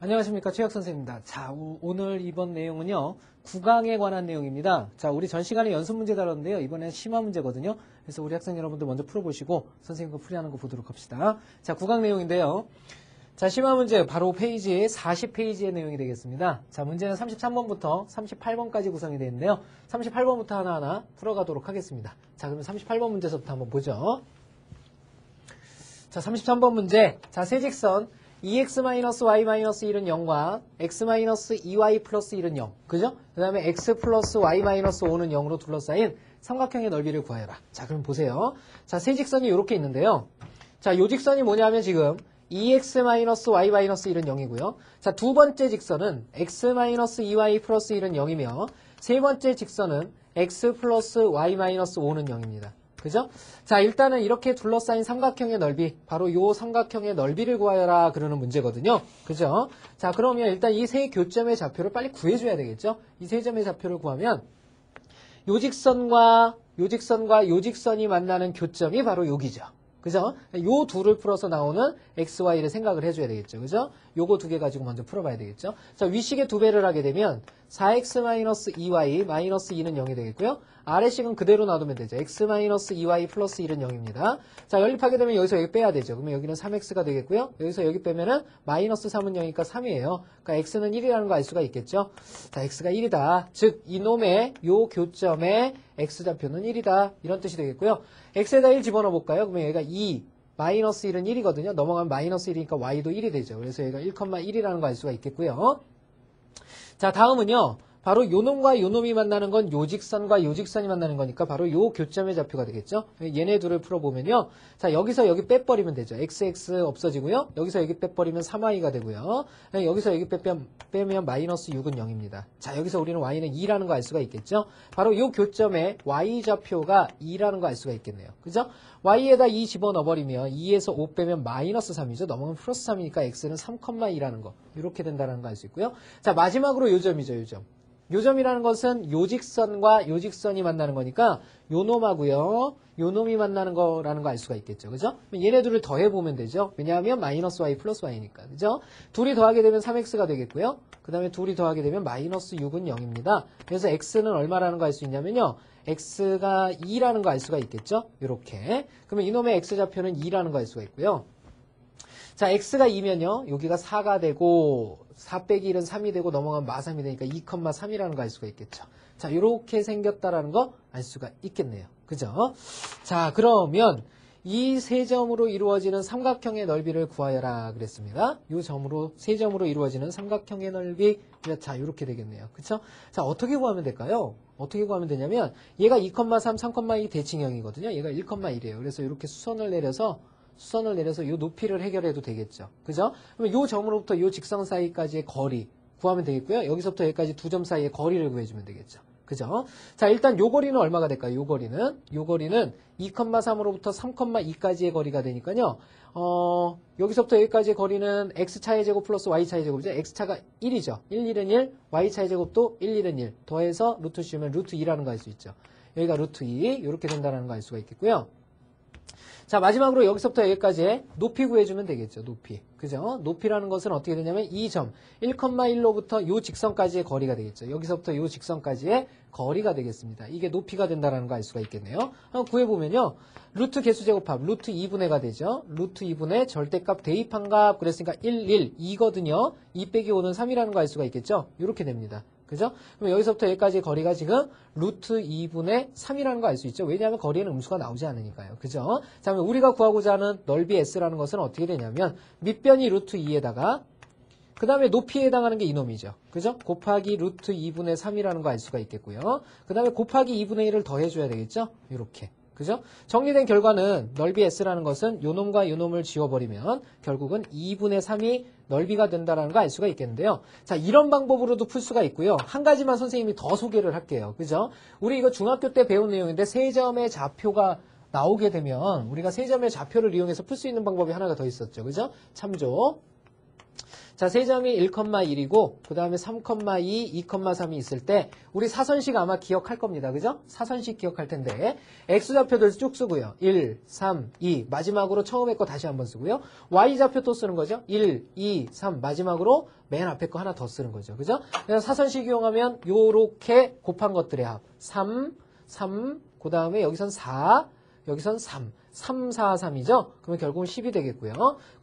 안녕하십니까, 최혁 선생입니다. 자, 오늘 이번 내용은요, 구강에 관한 내용입니다. 자, 우리 전 시간에 연습 문제 다뤘는데요. 이번엔 심화 문제거든요. 그래서 우리 학생 여러분들 먼저 풀어보시고 선생님과 풀이하는 거 보도록 합시다. 자, 구강 내용인데요. 자, 심화 문제 바로 페이지 40페이지의 내용이 되겠습니다. 자, 문제는 33번부터 38번까지 구성이 되어 있는데요. 38번부터 하나하나 풀어가도록 하겠습니다. 자, 그러면 38번 문제서부터 한번 보죠. 자, 33번 문제. 자, 세직선 2x-y-1은 0과 x-2y 플러스 1은 0. 그죠? 그 다음에 x 플러스 y-5는 0으로 둘러싸인 삼각형의 넓이를 구하여라. 자, 그럼 보세요. 자, 세직선이 이렇게 있는데요. 자, 요 직선이 뭐냐면 지금 2x-y-1은 0이고요. 자, 두 번째 직선은 x-2y 플러스 1은 0이며 세 번째 직선은 x 플러스 y-5는 0입니다. 그죠? 자, 일단은 이렇게 둘러싸인 삼각형의 넓이, 바로 요 삼각형의 넓이를 구하여라 그러는 문제거든요. 그죠? 자, 그러면 일단 이 세 교점의 좌표를 빨리 구해줘야 되겠죠? 이 세 점의 좌표를 구하면 요 직선과 요 직선과 요 직선이 만나는 교점이 바로 여기죠. 그죠? 요 둘을 풀어서 나오는 XY를 생각을 해줘야 되겠죠. 그죠? 요거 두 개 가지고 먼저 풀어봐야 되겠죠. 자, 위식의 두 배를 하게 되면 4x-2y 마이너스 2는 0이 되겠고요. 아래식은 그대로 놔두면 되죠. x-2y 플러스 1은 0입니다. 자, 연립하게 되면 여기서 여기 빼야 되죠. 그러면 여기는 3x가 되겠고요. 여기서 여기 빼면은 마이너스 3은 0이니까 3이에요. 그러니까 x는 1이라는 거 알 수가 있겠죠. 자, x가 1이다. 즉, 이놈의 요 교점의 x좌표는 1이다. 이런 뜻이 되겠고요. x에다 1 집어넣어 볼까요? 그러면 여기가 2, 마이너스 1은 1이거든요. 넘어가면 마이너스 1이니까 y도 1이 되죠. 그래서 여기가 1,1이라는 거 알 수가 있겠고요. 자, 다음은요. 바로 요놈과 요놈이 만나는 건 요 직선과 요 직선이 만나는 거니까 바로 요 교점의 좌표가 되겠죠. 얘네 둘을 풀어보면요. 자, 여기서 여기 빼버리면 되죠. xx 없어지고요. 여기서 여기 빼버리면 3y가 되고요. 여기서 여기 빼면 마이너스 6은 0입니다. 자, 여기서 우리는 y는 2라는 거 알 수가 있겠죠. 바로 요 교점의 y좌표가 2라는 거 알 수가 있겠네요. 그죠? y에다 2 집어넣어버리면 2에서 5 빼면 마이너스 3이죠. 넘어가면 플러스 3이니까 x는 3,2라는 거. 이렇게 된다는 거 알 수 있고요. 자, 마지막으로 요 점이죠. 요 점. 요점이라는 것은 요 직선과 요 직선이 만나는 거니까 요 놈하고요. 요 놈이 만나는 거라는 거 알 수가 있겠죠. 그죠? 얘네 둘을 더해보면 되죠. 왜냐하면 마이너스 y 플러스 y니까. 그죠? 둘이 더하게 되면 3x가 되겠고요. 그 다음에 둘이 더하게 되면 마이너스 6은 0입니다. 그래서 x는 얼마라는 거 알 수 있냐면요. x가 2라는 거 알 수가 있겠죠. 이렇게. 그러면 이놈의 x좌표는 2라는 거 알 수가 있고요. 자, x가 2면요. 여기가 4가 되고 4 빼기 1은 3이 되고 넘어가면 마3이 되니까 2,3이라는 거 알 수가 있겠죠. 자, 이렇게 생겼다라는 거 알 수가 있겠네요. 그죠? 자, 그러면 이 세 점으로 이루어지는 삼각형의 넓이를 구하여라 그랬습니다. 이 점으로 세 점으로 이루어지는 삼각형의 넓이, 자, 이렇게 되겠네요. 그쵸? 자, 어떻게 구하면 될까요? 어떻게 구하면 되냐면 얘가 2,3, 3,2 대칭형이거든요. 얘가 1,1이에요. 그래서 이렇게 수선을 내려서 이 높이를 해결해도 되겠죠. 그죠? 그러면 이 점으로부터 이 직선 사이까지의 거리 구하면 되겠고요. 여기서부터 여기까지 두 점 사이의 거리를 구해주면 되겠죠. 그죠? 자, 일단 요 거리는 얼마가 될까요? 요 거리는 2,3으로부터 3,2까지의 거리가 되니까요. 여기서부터 여기까지의 거리는 x차의 제곱 플러스 y차의 제곱이죠. x차가 1이죠. 1, 1은 1, y차의 제곱도 1, 1은 1. 더해서 루트 씌우면 루트 2라는 거 알 수 있죠. 여기가 루트 2, 이렇게 된다는 거 알 수가 있겠고요. 자, 마지막으로 여기서부터 여기까지의 높이 구해주면 되겠죠. 높이. 그죠? 높이라는 것은 어떻게 되냐면 이 점 1,1로부터 요 직선까지의 거리가 되겠죠. 여기서부터 요 직선까지의 거리가 되겠습니다. 이게 높이가 된다는 거 알 수가 있겠네요. 한번 구해보면요. 루트 개수제곱합 루트 2분의가 되죠. 루트 2분의 절대값 대입한 값 그랬으니까 1, 1, 2거든요. 2 빼기 5는 3이라는 거 알 수가 있겠죠. 이렇게 됩니다. 그죠? 그럼 여기서부터 여기까지 거리가 지금 루트 2분의 3이라는 거 알 수 있죠. 왜냐하면 거리에는 음수가 나오지 않으니까요. 그죠? 자, 그럼 우리가 구하고자 하는 넓이 S라는 것은 어떻게 되냐면 밑변이 루트 2에다가 그 다음에 높이에 해당하는 게 이놈이죠. 그죠? 곱하기 루트 2분의 3이라는 거 알 수가 있겠고요. 그 다음에 곱하기 2분의 1을 더해줘야 되겠죠? 이렇게. 그죠? 정리된 결과는 넓이 S라는 것은 요놈과 요놈을 지워버리면 결국은 2분의 3이 넓이가 된다는 거 알 수가 있겠는데요. 자, 이런 방법으로도 풀 수가 있고요. 한 가지만 선생님이 더 소개를 할게요. 그죠? 우리 이거 중학교 때 배운 내용인데 세 점의 좌표가 나오게 되면 우리가 세 점의 좌표를 이용해서 풀 수 있는 방법이 하나가 더 있었죠. 그죠? 참조. 자, 세점이 1,1이고 그 다음에 3,2, 2,3이 있을 때 우리 사선식 아마 기억할 겁니다. 그죠? 사선식 기억할 텐데 X좌표들 쭉 쓰고요. 1, 3, 2 마지막으로 처음에 거 다시 한번 쓰고요. Y좌표 또 쓰는 거죠. 1, 2, 3 마지막으로 맨 앞에 거 하나 더 쓰는 거죠. 그죠? 그래서 사선식 이용하면 요렇게 곱한 것들의 합 3, 3, 그 다음에 여기선 4, 여기선 3, 3, 4, 3이죠? 그러면 결국은 10이 되겠고요.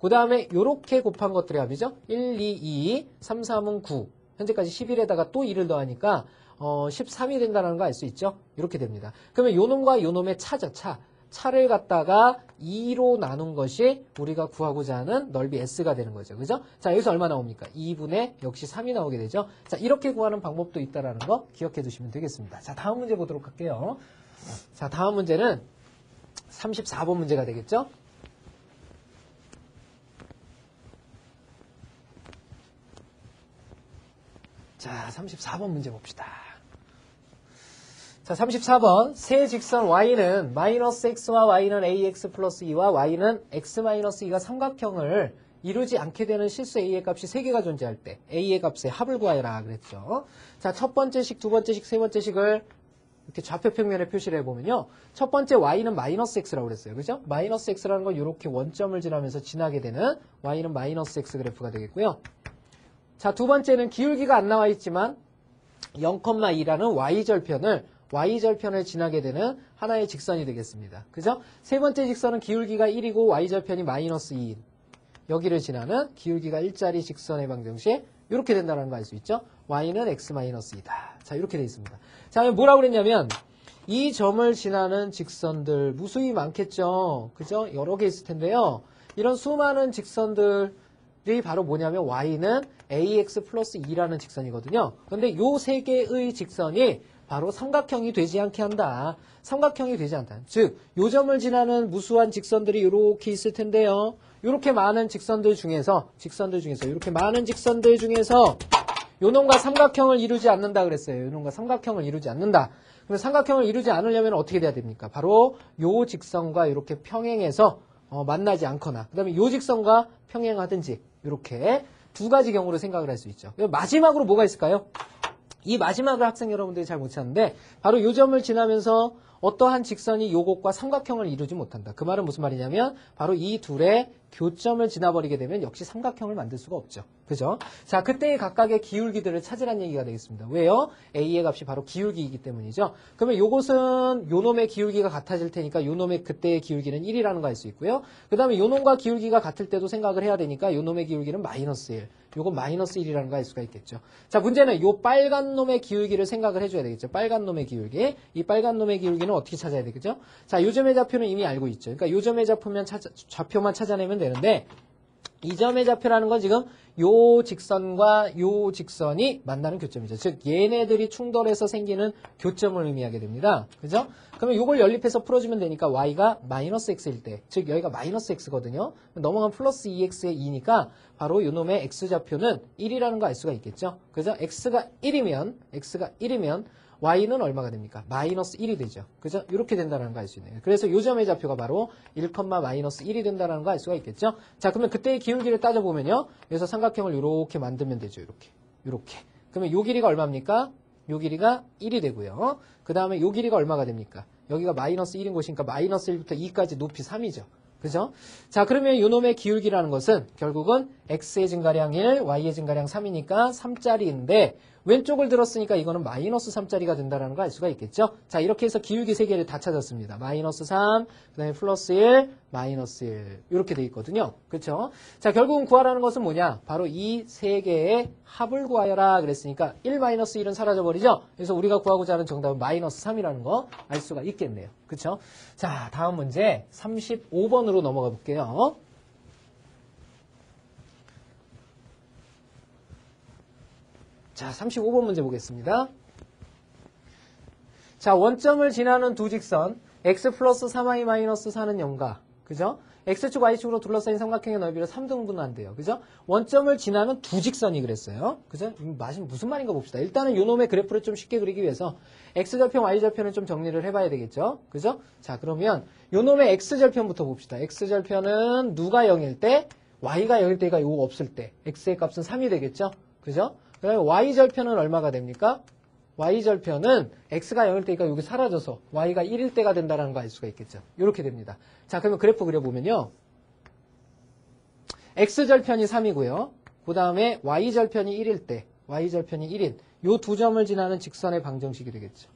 그 다음에 요렇게 곱한 것들의 합이죠? 1, 2, 2, 3, 3은 9. 현재까지 11에다가 또 2를 더하니까 13이 된다는 거 알 수 있죠? 이렇게 됩니다. 그러면 요 놈과 요 놈의 차죠, 차. 차를 갖다가 2로 나눈 것이 우리가 구하고자 하는 넓이 S가 되는 거죠. 그죠? 자, 여기서 얼마 나옵니까? 2분의 역시 3이 나오게 되죠. 자, 이렇게 구하는 방법도 있다라는 거 기억해 두시면 되겠습니다. 자, 다음 문제 보도록 할게요. 자, 다음 문제는 34번 문제가 되겠죠? 자, 34번 문제 봅시다. 자, 34번. 세 직선 y는 마이너스 x와 y는 ax 플러스 2와 y는 x 마이너스 2가 삼각형을 이루지 않게 되는 실수 a의 값이 3개가 존재할 때 a의 값의 합을 구하여라 그랬죠. 자, 첫 번째 식, 두 번째 식, 세 번째 식을 이렇게 좌표 평면에 표시를 해보면요. 첫 번째 y는 마이너스 x라고 그랬어요. 그죠? 마이너스 x라는 건 이렇게 원점을 지나면서 지나게 되는 y는 마이너스 x 그래프가 되겠고요. 자, 두 번째는 기울기가 안 나와 있지만 0,2라는 y절편을 지나게 되는 하나의 직선이 되겠습니다. 그죠? 세 번째 직선은 기울기가 1이고 y절편이 마이너스 2인 여기를 지나는 기울기가 1짜리 직선의 방정식 이렇게 된다는 거 알 수 있죠? y는 x-2다. 자, 이렇게 돼 있습니다. 자, 그럼 뭐라고 그랬냐면 이 점을 지나는 직선들 무수히 많겠죠? 그죠? 여러 개 있을 텐데요. 이런 수많은 직선들이 바로 뭐냐면 y는 ax 플러스 2라는 직선이거든요. 그런데 요 세 개의 직선이 바로 삼각형이 되지 않게 한다. 삼각형이 되지 않다. 즉, 요 점을 지나는 무수한 직선들이 이렇게 있을 텐데요. 이렇게 많은 직선들 중에서 이렇게 많은 직선들 중에서 요놈과 삼각형을 이루지 않는다 그랬어요. 요놈과 삼각형을 이루지 않는다. 그럼 삼각형을 이루지 않으려면 어떻게 돼야 됩니까? 바로 요 직선과 이렇게 평행해서 만나지 않거나 그 다음에 요 직선과 평행하든지 이렇게 두 가지 경우로 생각을 할 수 있죠. 마지막으로 뭐가 있을까요? 이 마지막을 학생 여러분들이 잘 못 찾는데 바로 요 점을 지나면서 어떠한 직선이 요것과 삼각형을 이루지 못한다. 그 말은 무슨 말이냐면 바로 이 둘의 교점을 지나버리게 되면 역시 삼각형을 만들 수가 없죠. 그죠? 자, 그때의 각각의 기울기들을 찾으라는 얘기가 되겠습니다. 왜요? A의 값이 바로 기울기이기 때문이죠. 그러면 요것은 요놈의 기울기가 같아질 테니까 요놈의 그때의 기울기는 1이라는 거 알 수 있고요. 그 다음에 요놈과 기울기가 같을 때도 생각을 해야 되니까 요놈의 기울기는 마이너스 1. 요건 마이너스 1이라는 거 알 수가 있겠죠. 자, 문제는 요 빨간 놈의 기울기를 생각을 해줘야 되겠죠. 빨간 놈의 기울기. 이 빨간 놈의 기울기는 어떻게 찾아야 되겠죠? 자, 요 점의 좌표는 이미 알고 있죠. 그러니까 요 점의 좌표만 찾아내면 되는데 이 점의 좌표라는 건 지금 요 직선과 요 직선이 만나는 교점이죠. 즉 얘네들이 충돌해서 생기는 교점을 의미하게 됩니다. 그죠? 그러면 요걸 연립해서 풀어주면 되니까 y가 마이너스 x일 때, 즉 여기가 마이너스 x거든요. 넘어가면 플러스 2x의 2니까 바로 요놈의 x좌표는 1이라는 거 알 수가 있겠죠. 그죠? x가 1이면 y는 얼마가 됩니까? 마이너스 1이 되죠. 그죠? 이렇게 된다는 거 알 수 있네요. 그래서 요 점의 좌표가 바로 1, 마이너스 1이 된다는 거 알 수가 있겠죠? 자, 그러면 그때의 기울기를 따져보면요. 여기서 삼각형을 이렇게 만들면 되죠. 이렇게. 그러면 요 길이가 얼마입니까? 요 길이가 1이 되고요. 그 다음에 요 길이가 얼마가 됩니까? 여기가 마이너스 1인 곳이니까 마이너스 1부터 2까지 높이 3이죠. 그죠? 자, 그러면 요 놈의 기울기라는 것은 결국은 x의 증가량 1, y의 증가량 3이니까 3짜리인데 왼쪽을 들었으니까 이거는 마이너스 3짜리가 된다는 거 알 수가 있겠죠? 자, 이렇게 해서 기울기 3개를 다 찾았습니다. 마이너스 3, 그 다음에 플러스 1, 마이너스 1 이렇게 돼 있거든요. 그렇죠? 자, 결국은 구하라는 것은 뭐냐? 바로 이 3개의 합을 구하여라 그랬으니까 1, 마이너스 1은 사라져버리죠? 그래서 우리가 구하고자 하는 정답은 마이너스 3이라는 거 알 수가 있겠네요. 그렇죠? 자, 다음 문제 35번으로 넘어가 볼게요. 자, 35번 문제 보겠습니다. 자, 원점을 지나는 두 직선 x 플러스 3y 마이너스 4는 0가 그죠? x축 y축으로 둘러싸인 삼각형의 넓이를 3등분한대요. 그죠? 원점을 지나는 두 직선이 그랬어요. 그죠? 무슨 말인가 봅시다. 일단은 요놈의 그래프를 좀 쉽게 그리기 위해서 x절편, y절편을 좀 정리를 해봐야 되겠죠? 그죠? 자, 그러면 요놈의 x절편부터 봅시다. x절편은 누가 0일 때? y가 0일 때가 요거 없을 때 x의 값은 3이 되겠죠? 그죠? 그 다음에 y절편은 얼마가 됩니까? y절편은 x가 0일 때니까 여기 사라져서 y가 1일 때가 된다는 거 알 수가 있겠죠. 이렇게 됩니다. 자, 그러면 그래프 그려보면요. x절편이 3이고요. 그 다음에 y절편이 1일 때, y절편이 1인 요 두 점을 지나는 직선의 방정식이 되겠죠.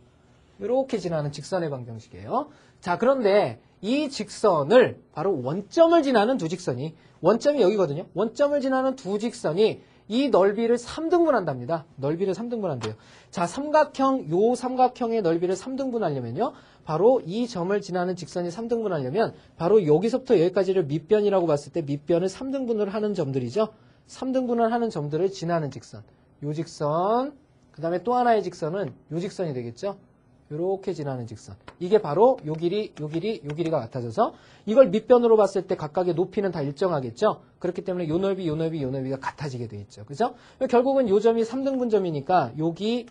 이렇게 지나는 직선의 방정식이에요. 자, 그런데 이 직선을 바로 원점을 지나는 두 직선이, 원점이 여기거든요. 원점을 지나는 두 직선이 이 넓이를 3등분한답니다. 넓이를 3등분한대요. 자, 요 삼각형의 넓이를 3등분하려면요. 바로 이 점을 지나는 직선이 3등분하려면 바로 여기서부터 여기까지를 밑변이라고 봤을 때 밑변을 3등분을 하는 점들이죠. 3등분을 하는 점들을 지나는 직선. 요 직선, 그 다음에 또 하나의 직선은 요 직선이 되겠죠. 이렇게 지나는 직선. 이게 바로 요 길이, 요 길이, 요 길이가 같아져서 이걸 밑변으로 봤을 때 각각의 높이는 다 일정하겠죠. 그렇기 때문에 요 넓이, 요 넓이, 요 넓이가 같아지게 돼 있죠. 그죠? 결국은 요 점이 3등분점이니까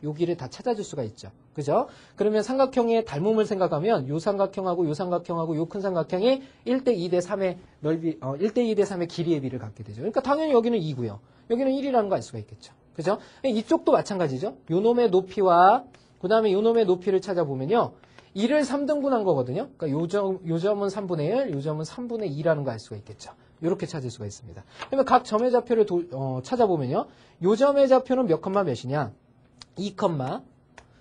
여기를 다 찾아줄 수가 있죠. 그죠? 그러면 삼각형의 닮음을 생각하면 요 삼각형하고 요 삼각형하고 요 큰 삼각형이 1대 2대 3의 넓이, 1대 2대 3의 길이의 비를 갖게 되죠. 그러니까 당연히 여기는 2고요. 여기는 1이라는 거 알 수가 있겠죠. 그죠? 이쪽도 마찬가지죠. 요 놈의 높이와 그 다음에 요 놈의 높이를 찾아보면요. 1을 3등분한 거거든요. 그러니까 요 점은 3분의 1, 요 점은 3분의 2라는 거 알 수가 있겠죠. 이렇게 찾을 수가 있습니다. 그러면 각 점의 좌표를 찾아보면요. 요 점의 좌표는 몇 컴마 몇이냐? 2 컴마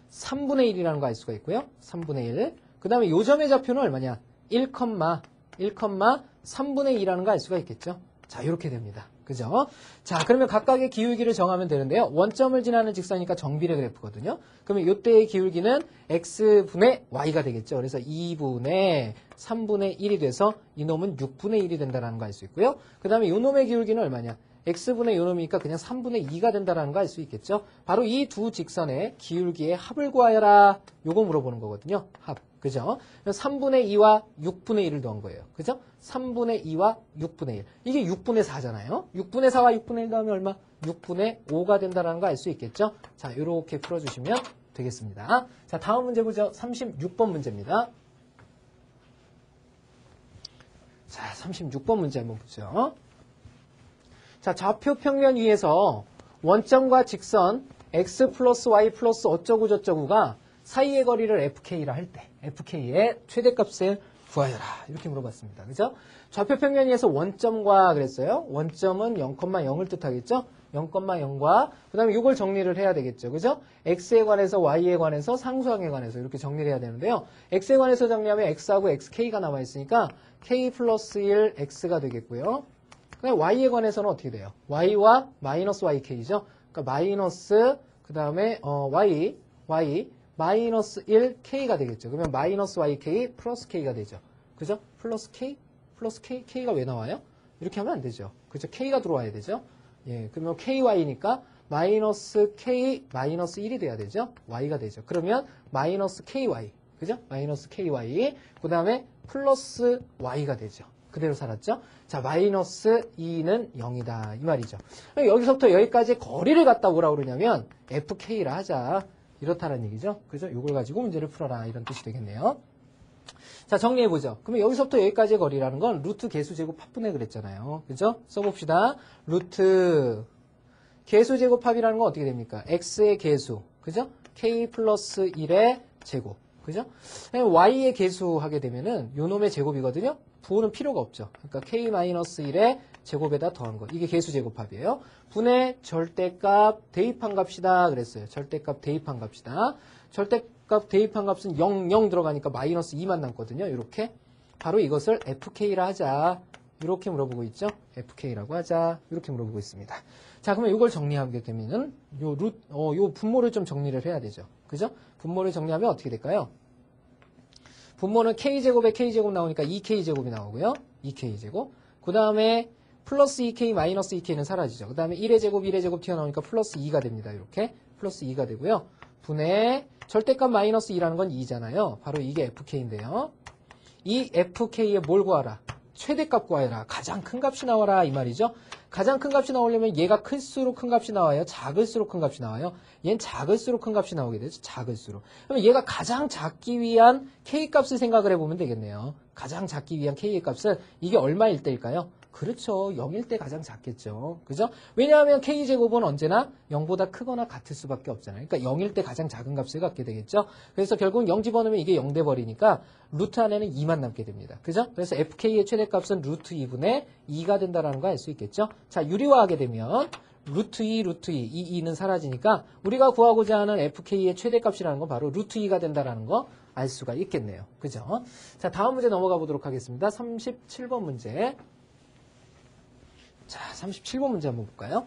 3분의 1이라는 거 알 수가 있고요. 3분의 1. 그 다음에 요 점의 좌표는 얼마냐? 1 컴마 3분의 2라는 거 알 수가 있겠죠. 자, 이렇게 됩니다. 그죠? 자, 그러면 각각의 기울기를 정하면 되는데요. 원점을 지나는 직선이니까 정비례 그래프거든요. 그러면 이때의 기울기는 x분의 y가 되겠죠. 그래서 2분의 3분의 1이 돼서 이놈은 6분의 1이 된다는 거 알 수 있고요. 그 다음에 이놈의 기울기는 얼마냐? x분의 이놈이니까 그냥 3분의 2가 된다는 거 알 수 있겠죠. 바로 이 두 직선의 기울기의 합을 구하여라. 요거 물어보는 거거든요. 합. 그죠? 3분의 2와 6분의 1을 더한 거예요. 그죠? 3분의 2와 6분의 1. 이게 6분의 4잖아요. 6분의 4와 6분의 1 더하면 얼마? 6분의 5가 된다는 거 알 수 있겠죠? 자, 이렇게 풀어주시면 되겠습니다. 자, 다음 문제 보죠. 36번 문제입니다. 자, 36번 문제 한번 보죠. 자, 좌표 평면 위에서 원점과 직선 x 플러스 y 플러스 어쩌고저쩌고가 사이의 거리를 fk라 할 때 fk의 최대값을 구하여라. 이렇게 물어봤습니다. 그죠? 좌표 평면 위에서 원점과 그랬어요. 원점은 0,0을 뜻하겠죠? 0,0과 그 다음에 이걸 정리를 해야 되겠죠. 그죠? x에 관해서 y에 관해서 상수항에 관해서 이렇게 정리를 해야 되는데요. x에 관해서 정리하면 x하고 xk가 남아 있으니까 k 플러스 1 x가 되겠고요. 그 다음에 y에 관해서는 어떻게 돼요? y와 마이너스 yk죠. 그러니까 마이너스 그 다음에 y 마이너스 1k가 되겠죠. 그러면 마이너스 yk 플러스 k가 되죠. 그죠? 플러스 k k가 왜 나와요? 이렇게 하면 안 되죠. 그죠? k가 들어와야 되죠. 예, 그러면 ky니까 마이너스 k 마이너스 1이 돼야 되죠. y가 되죠. 그러면 마이너스 ky 그죠? 마이너스 ky 그 다음에 플러스 y가 되죠. 그대로 살았죠? 자, 마이너스 2는 0이다. 이 말이죠. 여기서부터 여기까지 거리를 갖다 오라고 그러냐면 fk라 하자. 이렇다는 얘기죠. 그죠? 이걸 가지고 문제를 풀어라. 이런 뜻이 되겠네요. 자, 정리해보죠. 그러면 여기서부터 여기까지의 거리라는 건 루트 개수제곱 합분해 그랬잖아요. 그죠? 써봅시다. 루트 개수제곱합이라는 건 어떻게 됩니까? x의 개수. 그죠? k 플러스 1의 제곱. 그죠? y의 개수 하게 되면은 요 놈의 제곱이거든요. 부호는 필요가 없죠. 그러니까 k-1의 제곱에다 더한 거. 이게 개수제곱합이에요. 분의 절대값 대입한 값이다 그랬어요. 절대값 대입한 값이다. 절대값 대입한 값은 0, 0 들어가니까 마이너스 2만 남거든요. 이렇게. 바로 이것을 fk라 하자. 이렇게 물어보고 있죠. fk라고 하자. 이렇게 물어보고 있습니다. 자, 그러면 이걸 정리하게 되면은 요 분모를 좀 정리를 해야 되죠. 그죠? 분모를 정리하면 어떻게 될까요? 분모는 k제곱에 k제곱 나오니까 2k제곱이 나오고요. 2k제곱. 그 다음에 플러스 2k 마이너스 2k는 사라지죠. 그 다음에 1의 제곱 1의 제곱 튀어나오니까 플러스 2가 됩니다. 이렇게 플러스 2가 되고요. 분의 절대값 마이너스 2라는 건 2잖아요. 바로 이게 fk인데요. 이 fk에 뭘 구하라? 최대값 구하여라. 가장 큰 값이 나와라. 이 말이죠. 가장 큰 값이 나오려면 얘가 클수록 큰 값이 나와요? 작을수록 큰 값이 나와요? 얘는 작을수록 큰 값이 나오게 되죠. 작을수록. 그러면 얘가 가장 작기 위한 K값을 생각을 해보면 되겠네요. 가장 작기 위한 K의 값은 이게 얼마일 때일까요? 그렇죠. 0일 때 가장 작겠죠. 그죠? 왜냐하면 k제곱은 언제나 0보다 크거나 같을 수밖에 없잖아요. 그러니까 0일 때 가장 작은 값을 갖게 되겠죠. 그래서 결국은 0 집어넣으면 이게 0 돼버리니까 루트 안에는 2만 남게 됩니다. 그죠? 그래서 fk의 최대값은 루트 2분의 2가 된다는 거 알 수 있겠죠. 자, 유리화하게 되면 루트 2, 이 2는 사라지니까 우리가 구하고자 하는 fk의 최대값이라는 건 바로 루트 2가 된다는 거 알 수가 있겠네요. 그죠? 자, 다음 문제 넘어가 보도록 하겠습니다. 37번 문제. 자, 37번 문제 한번 볼까요?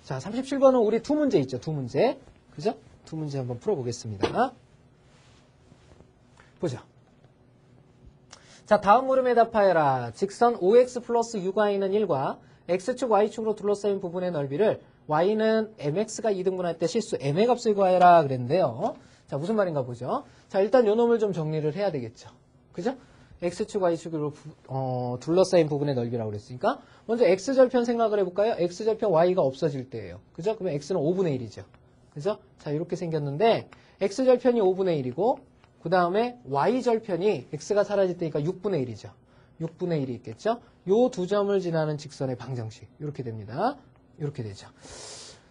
자, 37번은 우리 두 문제 있죠. 두 문제. 그죠? 두 문제 한번 풀어보겠습니다. 보죠. 자, 다음 물음에 답하여라. 직선 OX 플러스 UY는 1과 X축, Y축으로 둘러싸인 부분의 넓이를 Y는 MX가 2등분할 때 실수 M의 값을 구하여라 그랬는데요. 자, 무슨 말인가 보죠. 자, 일단 요 놈을 좀 정리를 해야 되겠죠. 그죠? X축, Y축으로 둘러싸인 부분의 넓이라고 그랬으니까 먼저 X절편 생각을 해볼까요? X절편 Y가 없어질 때예요. 그죠? 그러면 X는 5분의 1이죠. 그죠? 자, 이렇게 생겼는데 X절편이 5분의 1이고 그 다음에 Y절편이 X가 사라질 때니까 6분의 1이죠. 6분의 1이 있겠죠? 요 두 점을 지나는 직선의 방정식. 이렇게 됩니다. 이렇게 되죠.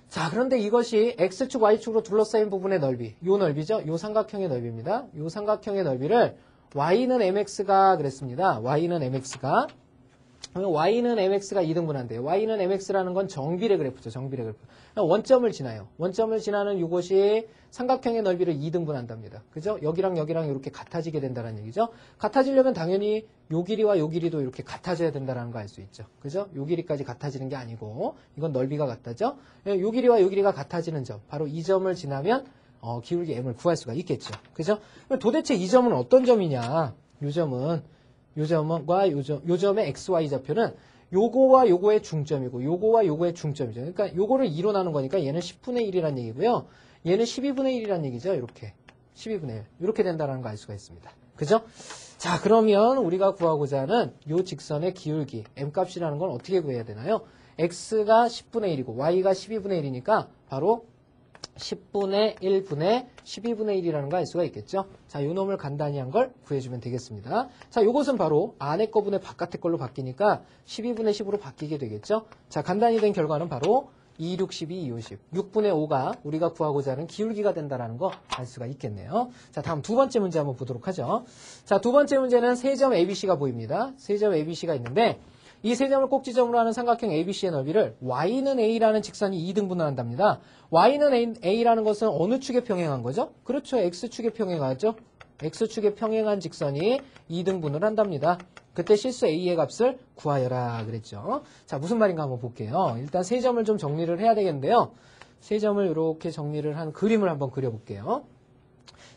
자, 그런데 이것이 X축, Y축으로 둘러싸인 부분의 넓이. 요 넓이죠? 요 삼각형의 넓이입니다. 요 삼각형의 넓이를 Y는 MX가 그랬습니다. Y는 MX가. Y는 MX가 2등분한대요. Y는 MX라는 건 정비례 그래프죠. 정비례 그래프. 원점을 지나요. 원점을 지나는 이곳이 삼각형의 넓이를 2등분한답니다. 그죠? 여기랑 여기랑 이렇게 같아지게 된다는 얘기죠. 같아지려면 당연히 요 길이와 요 길이도 이렇게 같아져야 된다는 거 알 수 있죠. 그죠? 요 길이까지 같아지는 게 아니고 이건 넓이가 같다죠. 요 길이와 요 길이가 같아지는 점. 바로 이 점을 지나면 기울기 M을 구할 수가 있겠죠. 그죠? 도대체 이 점은 어떤 점이냐? 요 점과 요 점의 XY 좌표는 요거와 요거의 중점이고 요거와 요거의 중점이죠. 그러니까 요거를 2로 나눈 거니까 얘는 10분의 1이라는 얘기고요. 얘는 12분의 1이라는 얘기죠. 이렇게 12분의 1 이렇게 된다는 거 알 수가 있습니다. 그죠? 자, 그러면 우리가 구하고자 하는 요 직선의 기울기 M값이라는 건 어떻게 구해야 되나요? X가 10분의 1이고 Y가 12분의 1이니까 바로 10분의 1분의 12분의 1이라는 거 알 수가 있겠죠. 자, 요 놈을 간단히 한 걸 구해주면 되겠습니다. 자, 요것은 바로 안에 거분의 바깥의 걸로 바뀌니까 12분의 10으로 바뀌게 되겠죠. 자, 간단히 된 결과는 바로 2, 6, 12, 2, 50. 6분의 5가 우리가 구하고자 하는 기울기가 된다는 거 알 수가 있겠네요. 자, 다음 두 번째 문제 한번 보도록 하죠. 자, 두 번째 문제는 세 점 ABC가 보입니다. 세 점 ABC가 있는데 이 세 점을 꼭지점으로 하는 삼각형 ABC의 넓이를 Y는 A라는 직선이 2등분을 한답니다. Y는 A라는 것은 어느 축에 평행한 거죠? 그렇죠. X축에 평행하죠. X축에 평행한 직선이 2등분을 한답니다. 그때 실수 A의 값을 구하여라 그랬죠. 자, 무슨 말인가 한번 볼게요. 일단 세 점을 좀 정리를 해야 되겠는데요. 세 점을 이렇게 정리를 한 그림을 한번 그려볼게요.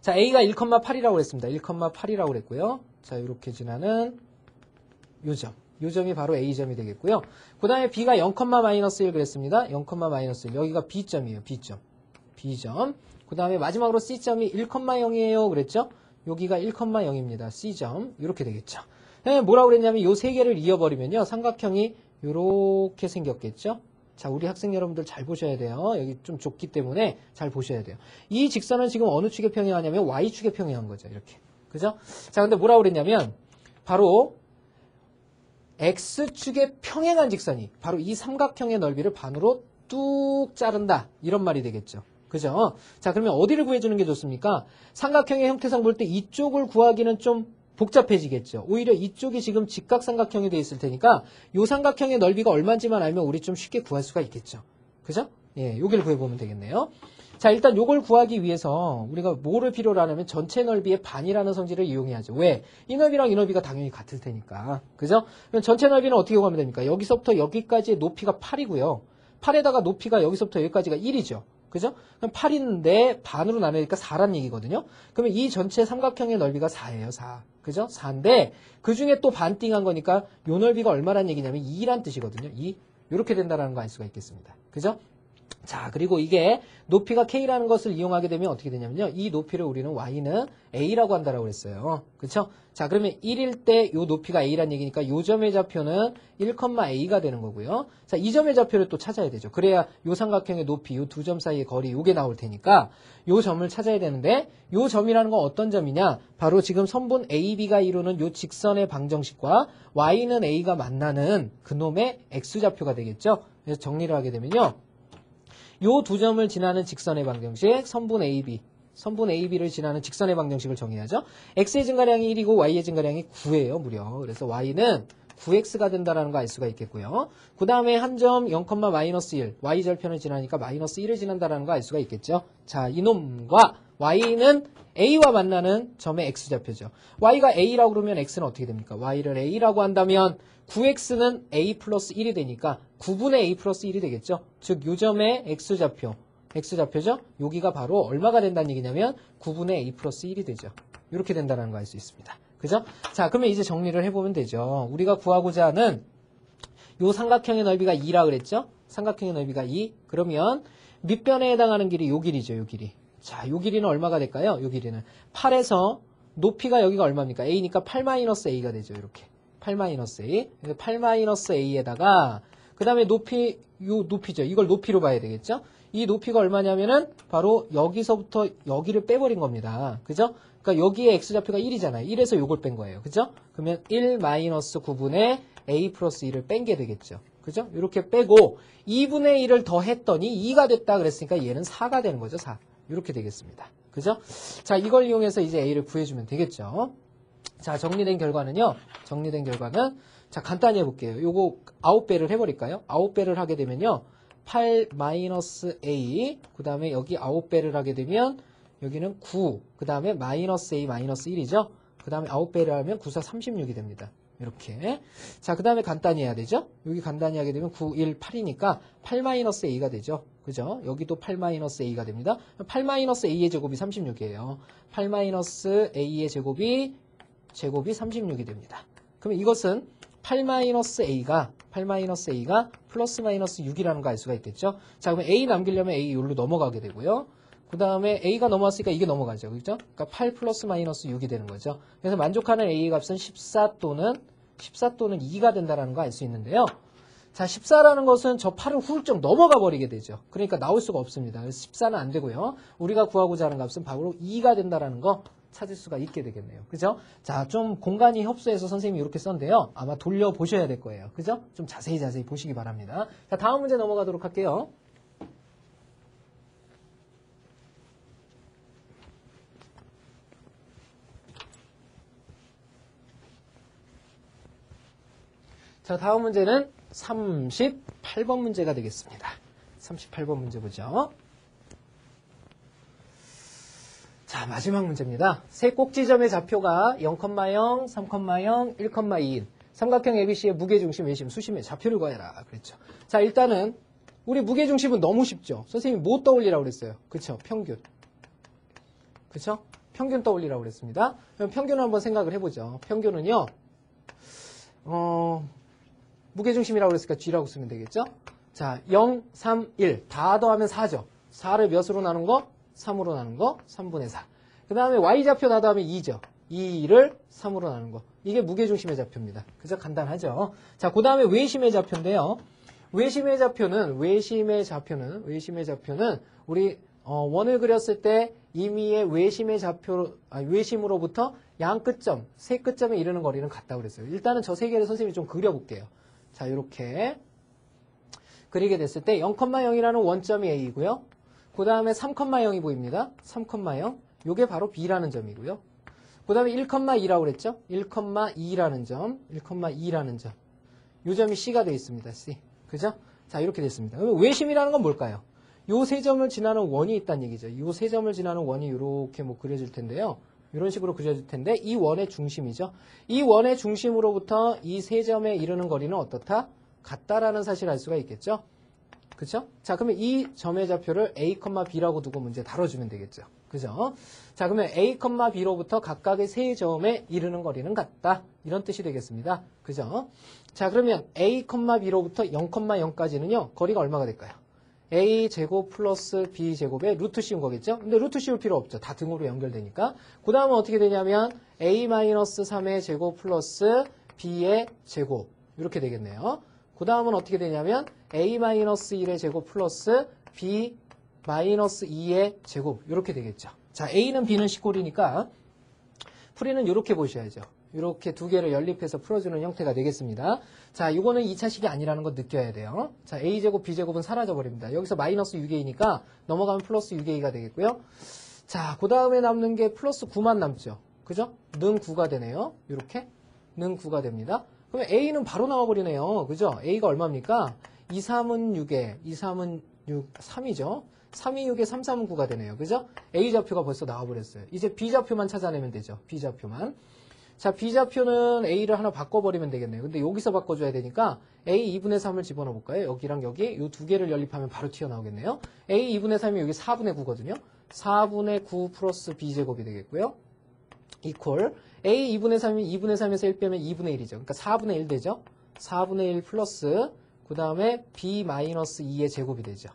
자, A가 1,8이라고 그랬습니다. 1,8이라고 그랬고요. 자, 이렇게 지나는 요 점. 요 점이 바로 A점이 되겠고요. 그 다음에 B가 0,-1 그랬습니다. 0,-1. 여기가 B점이에요. B점. 그 다음에 마지막으로 C점이 1,0이에요. 그랬죠? 여기가 1,0입니다. C점. 이렇게 되겠죠. 뭐라고 그랬냐면 요 세 개를 이어버리면요. 삼각형이 이렇게 생겼겠죠? 자, 우리 학생 여러분들 잘 보셔야 돼요. 여기 좀 좁기 때문에 잘 보셔야 돼요. 이 직선은 지금 어느 축에 평행하냐면 Y축에 평행한 거죠. 이렇게. 그죠? 자, 근데 뭐라고 그랬냐면 바로 X축에 평행한 직선이 바로 이 삼각형의 넓이를 반으로 뚝 자른다. 이런 말이 되겠죠. 그죠? 자, 그러면 어디를 구해주는 게 좋습니까? 삼각형의 형태상 볼 때 이쪽을 구하기는 좀 복잡해지겠죠. 오히려 이쪽이 지금 직각삼각형이 돼 있을 테니까 이 삼각형의 넓이가 얼마인지만 알면 우리 좀 쉽게 구할 수가 있겠죠. 그죠? 예, 여기를 구해보면 되겠네요. 자, 일단 요걸 구하기 위해서 우리가 뭐를 필요로 하냐면 전체 넓이의 반이라는 성질을 이용해야죠. 왜? 이 넓이랑 이 넓이가 당연히 같을 테니까. 그죠? 그럼 전체 넓이는 어떻게 구하면 됩니까? 여기서부터 여기까지의 높이가 8이고요. 8에다가 높이가 여기서부터 여기까지가 1이죠. 그죠? 그럼 8인데 반으로 나누니까 4란 얘기거든요. 그러면 이 전체 삼각형의 넓이가 4예요. 4. 그죠? 4인데 그 중에 또 반띵한 거니까 요 넓이가 얼마란 얘기냐면 2란 뜻이거든요. 2. 이렇게 된다는 거 알 수가 있겠습니다. 그죠? 자, 그리고 이게 높이가 K라는 것을 이용하게 되면 어떻게 되냐면요. 이 높이를 우리는 Y는 A라고 한다라고 했어요. 그쵸? 자, 그러면 1일 때 이 높이가 A란 얘기니까 이 점의 좌표는 1,A가 되는 거고요. 자, 이 점의 좌표를 또 찾아야 되죠. 그래야 이 삼각형의 높이, 이 두 점 사이의 거리, 이게 나올 테니까 이 점을 찾아야 되는데 이 점이라는 건 어떤 점이냐? 바로 지금 선분 AB가 이루는 이 직선의 방정식과 Y는 A가 만나는 그놈의 X좌표가 되겠죠? 그래서 정리를 하게 되면요. 요 두 점을 지나는 직선의 방정식, 선분 AB를 지나는 직선의 방정식을 정의하죠. X의 증가량이 1이고 Y의 증가량이 9예요, 무려. 그래서 Y는 9X가 된다는 거 알 수가 있겠고요. 그 다음에 한 점 0,-1, Y절편을 지나니까 -1을 지난다는 거 알 수가 있겠죠. 자, 이놈과 Y는 A와 만나는 점의 X좌표죠. Y가 A라고 그러면 X는 어떻게 됩니까? Y를 A라고 한다면 9X는 A 플러스 1이 되니까 9분의 A 플러스 1이 되겠죠. 즉, 요 점의 X좌표죠. 여기가 바로 얼마가 된다는 얘기냐면 9분의 A 플러스 1이 되죠. 이렇게 된다는 거 알 수 있습니다. 그죠? 자, 그러면 이제 정리를 해보면 되죠. 우리가 구하고자 하는 요 삼각형의 넓이가 2라 그랬죠? 삼각형의 넓이가 2. 그러면 밑변에 해당하는 길이 요 길이죠, 요 길이. 자, 요 길이는 얼마가 될까요? 요 길이는 8에서 높이가 여기가 얼마입니까? A니까 8-A가 되죠, 이렇게. 8-A. 8-A에다가 그 다음에 높이, 요 높이죠. 이걸 높이로 봐야 되겠죠? 이 높이가 얼마냐면은 바로 여기서부터 여기를 빼버린 겁니다. 그죠? 그러니까 여기에 X좌표가 1이잖아요. 1에서 요걸 뺀 거예요. 그죠? 그러면 1-9분의 A 플러스 1을 뺀 게 되겠죠. 그죠? 이렇게 빼고 2분의 1을 더했더니 2가 됐다 그랬으니까 얘는 4가 되는 거죠. 4. 이렇게 되겠습니다. 그죠? 자, 이걸 이용해서 이제 A를 구해주면 되겠죠. 자, 정리된 결과는 자, 간단히 해볼게요. 요거 9배를 해버릴까요? 9배를 하게 되면요. 8-A, 그 다음에 여기 9배를 하게 되면 여기는 9, 그 다음에 -A-1이죠. 그 다음에 9배를 하면 9, 4, 36이 됩니다. 이렇게. 자, 그 다음에 간단히 해야 되죠. 여기 간단히 하게 되면 9, 1, 8이니까 8-A가 되죠. 그죠? 여기도 8-A가 됩니다. 8-A의 제곱이 36이에요. 8-A의 제곱이 36이 됩니다. 그러면 이것은 8-A가 플러스 마이너스 6이라는 거 알 수가 있겠죠? 자, 그러면 A 남기려면 A 여기로 넘어가게 되고요. 그 다음에 A가 넘어왔으니까 이게 넘어가죠. 그죠? 그러니까 8 플러스 마이너스 6이 되는 거죠. 그래서 만족하는 A의 값은 14 또는 2가 된다는 거 알 수 있는데요. 자, 14라는 것은 저 8을 훌쩍 넘어가 버리게 되죠. 그러니까 나올 수가 없습니다. 그래서 14는 안 되고요. 우리가 구하고자 하는 값은 바로 2가 된다는 거 찾을 수가 있게 되겠네요. 그죠? 자, 좀 공간이 협소해서 선생님이 이렇게 썼는데요. 아마 돌려보셔야 될 거예요. 그죠? 좀 자세히 보시기 바랍니다. 자, 다음 문제 넘어가도록 할게요. 자, 다음 문제는 38번 문제가 되겠습니다. 38번 문제 보죠. 자, 마지막 문제입니다. 세 꼭지점의 좌표가 0,0, 3,0, 1,2인 삼각형 ABC의 무게중심, 외심, 수심의 좌표를 구해라. 그랬죠. 자, 일단은 우리 무게중심은 너무 쉽죠. 선생님이 뭐 떠올리라고 그랬어요? 그쵸? 평균. 그쵸? 평균 떠올리라고 그랬습니다. 그럼 평균을 한번 생각을 해보죠. 평균은요, 무게중심이라고 그랬으니까 G라고 쓰면 되겠죠? 자, 0, 3, 1. 다 더하면 4죠. 4를 몇으로 나눈 거? 3으로 나눈 거? 3분의 4. 그 다음에 Y좌표 다 더하면 2죠. 2를 3으로 나눈 거. 이게 무게중심의 좌표입니다. 그죠? 간단하죠? 자, 그 다음에 외심의 좌표인데요. 외심의 좌표는 우리 원을 그렸을 때 임의의 외심의 좌표, 외심으로부터 양 끝점, 세 끝점에 이르는 거리는 같다고 그랬어요. 일단은 저 세 개를 선생님이 좀 그려볼게요. 자, 이렇게 그리게 됐을 때 0,0이라는 원점이 A이고요. 그 다음에 3,0이 보입니다. 3,0. 요게 바로 B라는 점이고요. 그 다음에 1,2라고 그랬죠? 1,2라는 점. 요 점이 C가 되어 있습니다. C. 그죠? 자, 이렇게 됐습니다. 그러면 외심이라는 건 뭘까요? 요 세 점을 지나는 원이 있다는 얘기죠. 요 세 점을 지나는 원이 이렇게 뭐 그려질 텐데요. 이런 식으로 그려질 텐데 이 원의 중심이죠. 이 원의 중심으로부터 이 세 점에 이르는 거리는 어떻다? 같다라는 사실을 알 수가 있겠죠. 그쵸? 자, 그러면 이 점의 좌표를 A, B라고 두고 문제 다뤄주면 되겠죠. 그죠? 자, 그러면 A, B로부터 각각의 세 점에 이르는 거리는 같다. 이런 뜻이 되겠습니다. 그죠? 자, 그러면 A, B로부터 0,0까지는요. 거리가 얼마가 될까요? a제곱 플러스 b제곱에 루트 씌운 거겠죠? 근데 루트 씌울 필요 없죠. 다 등으로 연결되니까. 그 다음은 어떻게 되냐면 a-3의 제곱 플러스 b의 제곱 이렇게 되겠네요. 그 다음은 어떻게 되냐면 a-1의 제곱 플러스 b-2의 제곱 이렇게 되겠죠. 자, a는 b는 식골이니까 풀이는 이렇게 보셔야죠. 이렇게 두 개를 연립해서 풀어주는 형태가 되겠습니다. 자, 이거는 2차식이 아니라는 거 느껴야 돼요. 자, a제곱 b제곱은 사라져버립니다. 여기서 마이너스 6a니까 넘어가면 플러스 6a가 되겠고요. 자, 그 다음에 남는 게 플러스 9만 남죠. 그죠? 는 9가 되네요. 이렇게 는 9가 됩니다. 그러면 a는 바로 나와버리네요. 그죠? a가 얼마입니까? 2, 3은 6에 2, 3은 6, 3이죠. 3이 6에 3, 3은 9가 되네요. 그죠? a좌표가 벌써 나와버렸어요. 이제 b좌표만 찾아내면 되죠. b좌표만. 자, b좌표는 a를 하나 바꿔버리면 되겠네요. 근데 여기서 바꿔줘야 되니까 a 2분의 3을 집어넣어 볼까요? 여기랑 여기 이 두 개를 연립하면 바로 튀어나오겠네요. a 2분의 3이 여기 4분의 9거든요. 4분의 9 플러스 b제곱이 되겠고요. 이퀄 a 2분의 3이 2분의 3에서 1 빼면 2분의 1이죠. 그러니까 4분의 1 되죠. 4분의 1 플러스 그 다음에 b-2의 제곱이 되죠.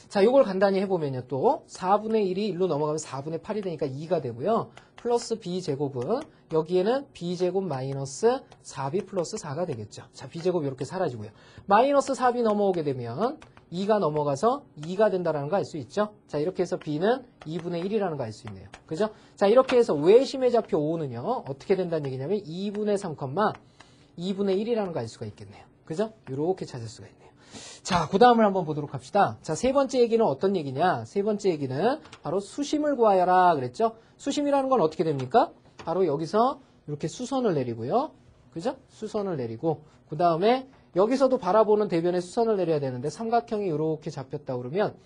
자, 요걸 간단히 해보면요. 또 4분의 1이 1로 넘어가면 4분의 8이 되니까 2가 되고요. 플러스 b제곱은 여기에는 b제곱 마이너스 4b 플러스 4가 되겠죠. 자, b제곱 이렇게 사라지고요. 마이너스 4b 넘어오게 되면 2가 넘어가서 2가 된다는 거 알 수 있죠. 자, 이렇게 해서 b는 2분의 1이라는 거 알 수 있네요. 그죠? 자, 이렇게 해서 외심의 좌표 5는요. 어떻게 된다는 얘기냐면 2분의 3, 2분의 1이라는 거 알 수가 있겠네요. 그죠? 이렇게 찾을 수가 있네요. 자, 그 다음을 한번 보도록 합시다. 자, 세 번째 얘기는 어떤 얘기냐? 세 번째 얘기는 바로 수심을 구하여라 그랬죠? 수심이라는 건 어떻게 됩니까? 바로 여기서 이렇게 수선을 내리고요. 그죠? 수선을 내리고 그 다음에 여기서도 바라보는 대변에 수선을 내려야 되는데 삼각형이 이렇게 잡혔다 그러면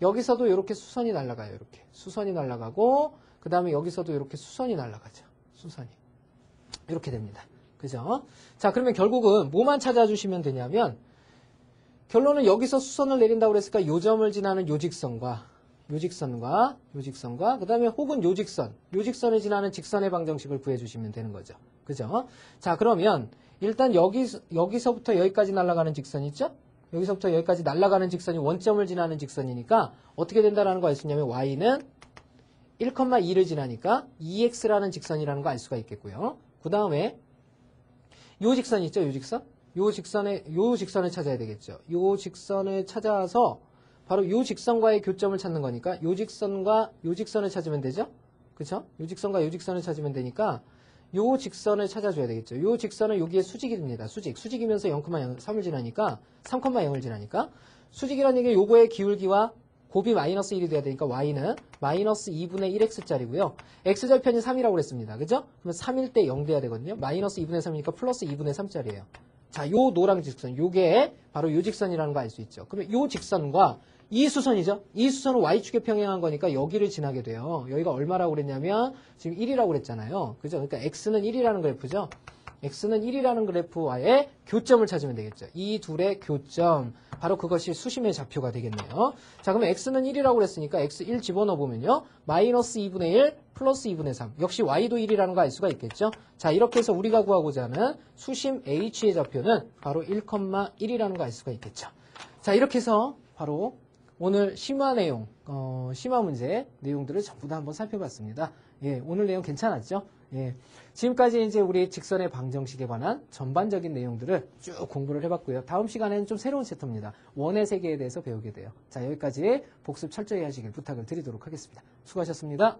여기서도 이렇게 수선이 날아가요. 이렇게 수선이 날아가고 그 다음에 여기서도 이렇게 수선이 날아가죠. 수선이 이렇게 됩니다. 그죠? 자, 그러면 결국은 뭐만 찾아주시면 되냐면 결론은 여기서 수선을 내린다고 그랬으니까 요점을 지나는 요직선과 그 다음에 혹은 요직선을 지나는 직선의 방정식을 구해주시면 되는 거죠. 그죠? 자, 그러면 일단 여기서부터 여기까지 날아가는 직선 있죠? 여기서부터 여기까지 날아가는 직선이 원점을 지나는 직선이니까 어떻게 된다는 거 알 수 있냐면 y는 1,2를 지나니까 2x라는 직선이라는 거 알 수가 있겠고요. 그 다음에 요 직선 있죠? 요 직선을 찾아야 되겠죠. 요 직선을 찾아서 바로 요 직선과의 교점을 찾는 거니까 요 직선과 요 직선을 찾으면 되죠. 그쵸? 요 직선과 요 직선을 찾으면 되니까 요 직선을 찾아줘야 되겠죠. 요 직선은 여기에 수직입니다. 수직이면서 0,3을 지나니까 3,0을 지나니까 수직이라는 얘기는 요거의 기울기와 곱이 마이너스 1이 돼야 되니까 y는 마이너스 2분의 1x짜리고요. x절편이 3이라고 그랬습니다. 그죠? 그러면 3일 때 0 돼야 되거든요. 마이너스 2분의 3이니까 플러스 2분의 3짜리예요. 자, 요 노랑 직선, 요게 바로 요 직선이라는 거 알 수 있죠. 그러면 요 직선과 이 수선이죠. 이 수선은 y축에 평행한 거니까 여기를 지나게 돼요. 여기가 얼마라고 그랬냐면 지금 1이라고 그랬잖아요. 그죠? 그러니까 x는 1이라는 그래프죠. x는 1이라는 그래프와의 교점을 찾으면 되겠죠. 이 둘의 교점, 바로 그것이 수심의 좌표가 되겠네요. 자, 그러면 x는 1이라고 그랬으니까 x 1 집어넣어 보면요. 마이너스 2분의 1 플러스 2분의 3. 역시 y도 1이라는 거 알 수가 있겠죠. 자, 이렇게 해서 우리가 구하고자 하는 수심 h의 좌표는 바로 1,1이라는 거 알 수가 있겠죠. 자, 이렇게 해서 바로 오늘 심화 내용, 심화 문제 내용들을 전부 다 한번 살펴봤습니다. 예, 오늘 내용 괜찮았죠? 예, 지금까지 이제 우리 직선의 방정식에 관한 전반적인 내용들을 쭉 공부를 해봤고요. 다음 시간에는 좀 새로운 챕터입니다. 원의 세계에 대해서 배우게 돼요. 자, 여기까지 복습 철저히 하시길 부탁을 드리도록 하겠습니다. 수고하셨습니다.